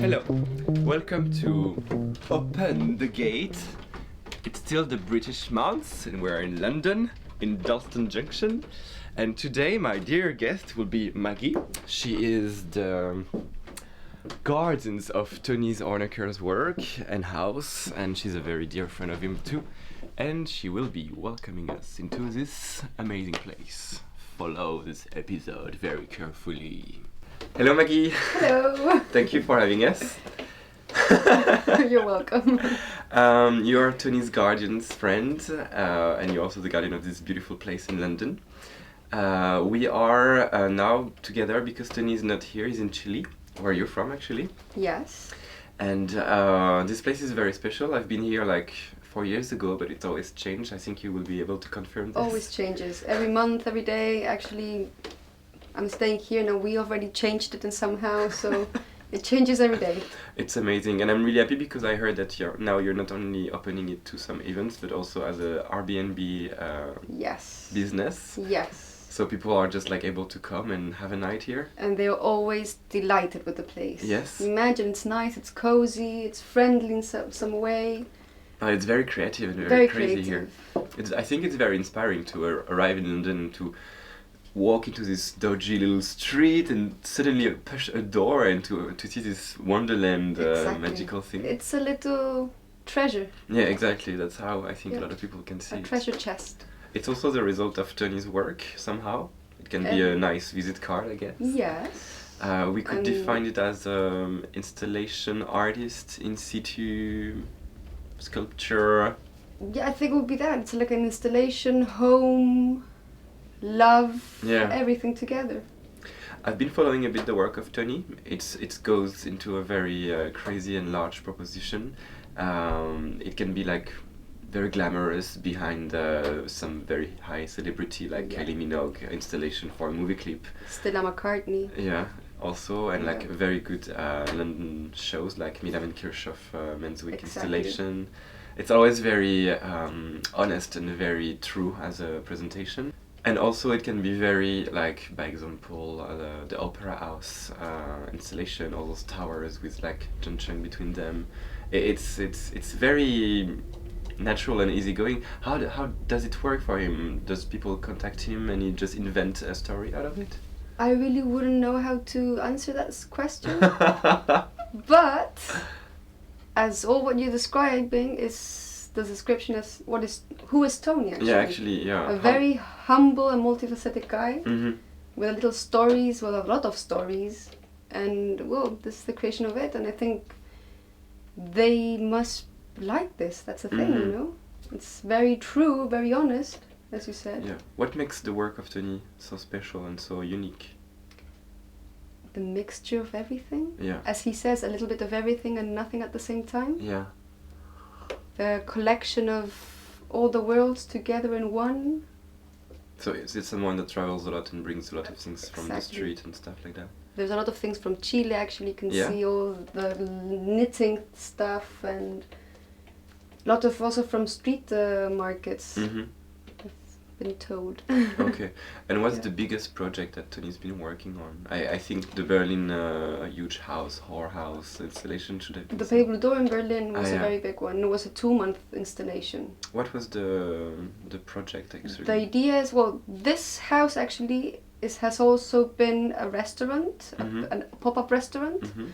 Hello, welcome to Open the Gate. It's still the British months and we're in London, in Dalston Junction. And today my dear guest will be Maggie. She is the guardians of Tony's Hornecker's work and house, and she's a very dear friend of him too. And she will be welcoming us into this amazing place. Follow this episode very carefully. Hello Maggie! Hello! Thank you for having us. You're welcome. You are Tony's guardian's friend, and you're also the guardian of this beautiful place in London. We are now together because Tony is not here, he's in Chile, where you're from actually. Yes. And this place is very special. I've been here like 4 years ago, but it's always changed. I think you will be able to confirm this. Always changes. Every month, every day. Actually, I'm staying here now. We already changed it in somehow, so it changes every day. It's amazing, and I'm really happy because I heard that you're not only opening it to some events, but also as a Airbnb Yes. business. Yes. So people are just like able to come and have a night here. And they're always delighted with the place. Yes. Imagine it's nice, it's cozy, it's friendly in some way. It's very creative and Very crazy creative. here. I think it's very inspiring to arrive in London and to walk into this dodgy little street and suddenly push a door and to see this wonderland Exactly. magical thing. It's a little treasure. Yeah, exactly. That's how I think a Yeah. lot of people can see A it. treasure chest. It's also the result of Tony's work somehow. It can be a nice visit card, I guess. Yes. We could define it as installation artist, in situ sculpture. Yeah, I think it would be that. It's like an installation, home, love, Yeah. everything together. I've been following a bit the work of Tony. It goes into a very crazy and large proposition. It can be like very glamorous behind some very high celebrity like Yeah. Kylie Minogue installation for a movie clip. Stella McCartney. Yeah, also, and like Yeah. very good London shows like Milam and Kirchhoff Men's Week Exactly. installation. It's always very honest and very true as a presentation. And also it can be very, like, by example, the Opera House installation, all those towers with like junction between them. It's very natural and easygoing. How does it work for him? Does people contact him and he just invent a story out of it? I really wouldn't know how to answer that question. But as all what you're describing is the description as who is Tony actually? Yeah, actually, yeah. A very humble and multifaceted guy Mm-hmm. with little stories, well, a lot of stories, and well, this is the creation of it, and I think they must like this. That's the thing, you Mhm. know. It's very true, very honest, as you said. Yeah. What makes the work of Tony so special and so unique? The mixture of everything. Yeah. As he says, a little bit of everything and nothing at the same time. Yeah. The collection of all the worlds together in one. So is it someone that travels a lot and brings a lot of things from the Exactly. street and stuff like that? There's a lot of things from Chile, actually. You can Yeah. see all the knitting stuff and a lot of also from street markets, Mm-hmm. I've been told. Okay. And what's Yeah. the biggest project that Tony's been working on? I think the Berlin huge whorehouse installation should have been. The Pablo Door in Berlin was Ah, a yeah. very big one. It was a 2-month installation. What was the project actually? The idea is, well, this house actually has also been a restaurant, Mhm. a pop-up restaurant Mm-hmm.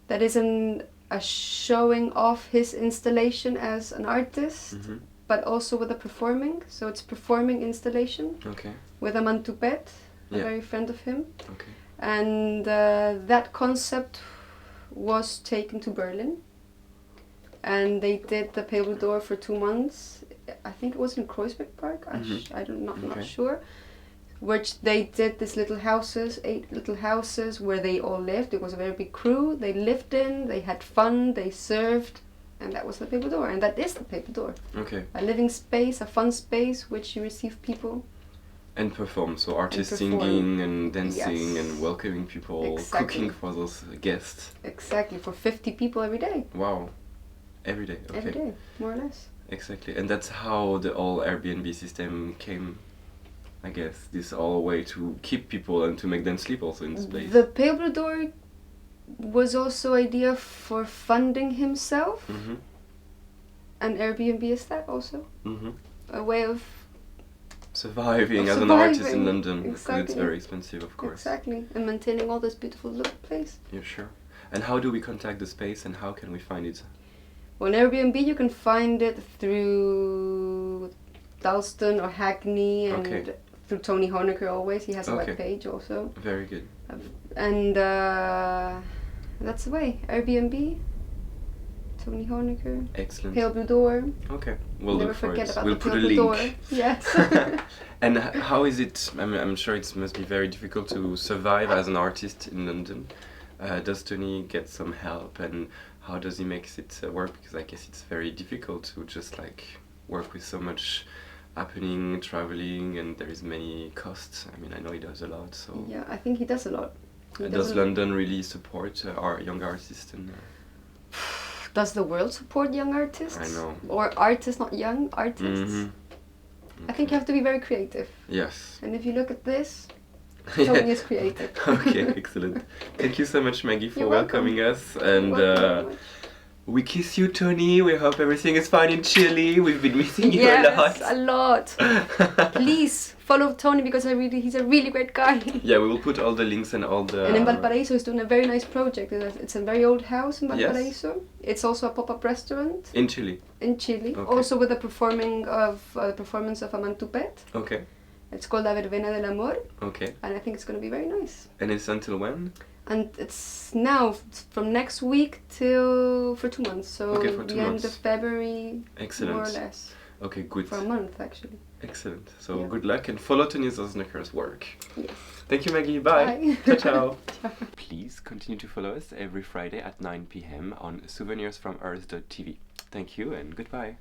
that is a showing off his installation as an artist, Mm-hmm. but also with a performing. So it's performing installation Okay. with a Mantupet, a Yeah. very friend of him. Okay. And that concept was taken to Berlin. And they did the Pale Blue Door for 2 months. I think it was in Kreuzberg Park. I'm not Okay. sure. Which they did these little houses, 8 little houses where they all lived. It was a very big crew. They lived in, they had fun, they served. And that was the paper door, and that is the paper door. Okay. A living space, a fun space, which you receive people. And perform, so artists perform. singing and dancing Yes. and welcoming people, Exactly. cooking for those guests. Exactly, for 50 people every day. Wow. Every day, okay. Every day, more or less. Exactly, and that's how the whole Airbnb system came, I guess. This all way to keep people and to make them sleep also in this place. The paper door was also idea for funding himself, Mm-hmm. and Airbnb is that also. Mm-hmm. A way of Surviving Of as an artist in surviving, London, because it's exactly. very expensive, of course. exactly, and maintaining all this beautiful little place. Yeah, sure. And how do we contact the space and how can we find it? On Airbnb you can find it through Dalston or Hackney and Okay. through Tony Honecker always. He has a Okay. web page also. Very good. And that's the way. Airbnb, Tony Honecker, Excellent. Pale Blue Door. Okay, we'll Never look for forget it. about We'll the put a Pale Blue link. Door. Yes. And how is it? I'm sure it must be very difficult to survive as an artist in London. Does Tony get some help, and how does he make it work? Because I guess it's very difficult to just like work with so much happening, traveling, and there is many costs. I mean, I know he does a lot. So Yeah, I think he does a lot. He does a- London really support our young artists? And Does the world support young artists? I know. Or artists, not young artists? Mhm. I think you have to be very creative. Yes. And if you look at this, Yeah. Tony is creative. Okay, excellent. Thank you so much, Maggie, for You're welcome. welcoming us. And You're welcome very much. we kiss you, Tony. We hope everything is fine in Chile. We've been missing you Yes, a a lot. Please follow Tony because he's a really great guy. Yeah, we will put all the links and all the... And in Valparaiso, he's doing a very nice project. It's a very old house in Yes. Valparaiso. It's also a pop-up restaurant In Chile. in Chile. Okay. Also with a performance of a mantupet. Okay, It's called La Verbena del Amor, okay. and I think it's going to be very nice. And it's until when? And it's now from next week till for 2 months. So Okay, for the 2 end months. of February, Excellent. more or less. Okay, good. For a month, actually. Excellent. So Yeah. good luck and follow Tony Hohnecker's work. Yes. Thank you, Maggie. Bye. Bye. Ciao, ciao. Please continue to follow us every Friday at 9 p.m. on souvenirsfromearth.tv. Thank you and goodbye.